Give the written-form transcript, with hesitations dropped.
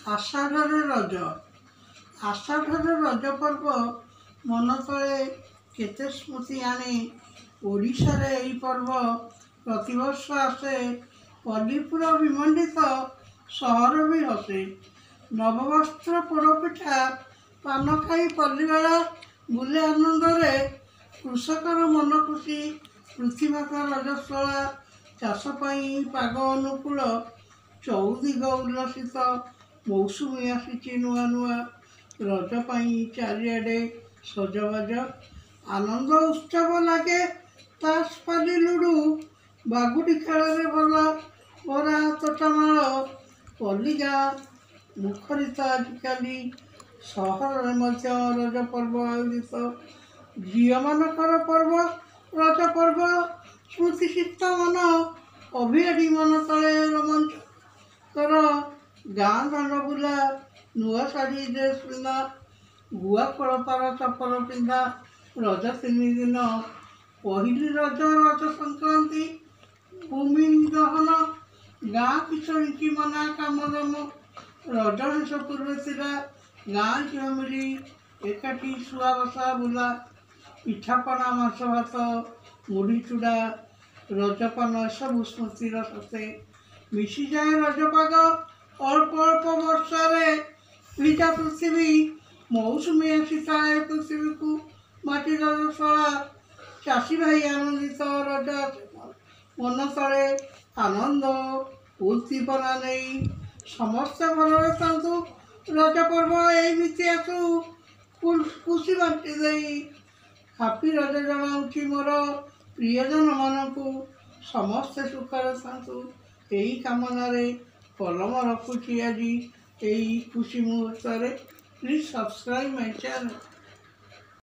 ଆଷାଢ଼ରେ ରଜ। ଆଷାଢ଼ରେ ରଜ ପର୍ବ ମନ ତଳେ କେତେ ସ୍ମୃତି ଆଣେ। ଓଡ଼ିଶାରେ ଏହି ପର୍ବ ପ୍ରତିବର୍ଷ ଆସେ। ପଲ୍ଲୀପୁର ବିମଣ୍ଡିତ ସହର ବି ହସେ। ନବବସ୍ତ୍ର ପୋଡ଼ପିଠା ପାନ ଖାଇ ପଲ୍ଲୀବେଳା ବୁଲେ ଆନନ୍ଦରେ। କୃଷକର ମନ ଖୁସି, ପୃଥିବୀମାତା ରଜସ୍ୱଳା। ଚାଷ ପାଇଁ ପାଗ ଅନୁକୂଳ, ଚଉଦିଗ ଉଲ୍ଲସିତ। ମୌସୁମୀ ଆସିଛି ନୂଆ ନୂଆ, ରଜ ପାଇଁ ଚାରିଆଡ଼େ ସଜବାଜ। ଆନନ୍ଦ ଉତ୍ସବ ଲାଗେ, ତାସ୍ ପାଲି ଲୁଡୁ, ବାଗୁଡ଼ି ଖେଳରେ ଭରା ତୋଟାମାଳ। ପଲ୍ଲୀ ଗାଁ ମୁଖରିତ ଆଜିକାଲି, ସହରରେ ମଧ୍ୟ ରଜ ପର୍ବ ଆୟୋଜିତ। ଝିଅମାନଙ୍କର ପର୍ବ ରଜ ପର୍ବ, ସ୍ମୃତିସିକ୍ତ ମନ, ଅଭିଆଡ଼ି ମନ ତଳେ ରୋମାଞ୍ଚକର। ଗାଁ ଦାଣ୍ଡ ବୁଲା, ନୂଆ ଶାଢ଼ୀ ଡ୍ରେସ୍ ପିନ୍ଧା, ଗୁଆ ଖୋଳପାର ଚପଲ ପିନ୍ଧା। ରଜ 3 ଦିନ, ପହିଲି ରଜ, ରଜ ସଂକ୍ରାନ୍ତି, ଭୂମି ଦହନ। ଗାଁ କିଶୋରୀଙ୍କି ମନା କାମଦାମ। ରଜ ଶେଷ ପୂର୍ବେ ଥିଲା, ଗାଁ ଝିଅ ମିଳି ଏକାଠି ଶୁଆବସା ବୁଲା। ପିଠାପଣା, ମାଛ ଭାତ, ମୁଢ଼ି ଚୁଡ଼ା, ରଜପାନ ଏସବୁ ସ୍ମୃତିର ସତେ। ମିଶିଯାଏ ରଜପାଗ, ଅଳ୍ପ ଅଳ୍ପ ବର୍ଷାରେ ଭିଜା ପୃଥିବୀ। ମୌସୁମୀ ଆସିଥାଏ ପୃଥିବୀକୁ ମାଟି ରଜସ୍ୱଳା। ଚାଷୀ ଭାଇ ଆନନ୍ଦିତ, ରଜ ଆସେ ମନ ତଳେ ଆନନ୍ଦ ଉଦ୍ଦୀପନା ନେଇ। ସମସ୍ତେ ଭଲରେ ଥାନ୍ତୁ, ରଜ ପର୍ବ ଏମିତି ଆସୁ ଖୁସି ବାଣ୍ଟି ଦେଇ। ହାପି ରଜ ଜଣାଉଛି ମୋର ପ୍ରିୟଜନମାନଙ୍କୁ, ସମସ୍ତେ ସୁଖରେ ଥାନ୍ତୁ ଏହି କାମନାରେ। କଲମ ରଖୁଛି ଆଜି ଏହି ଖୁସି ମୁହୂର୍ତ୍ତରେ। Please subscribe my channel.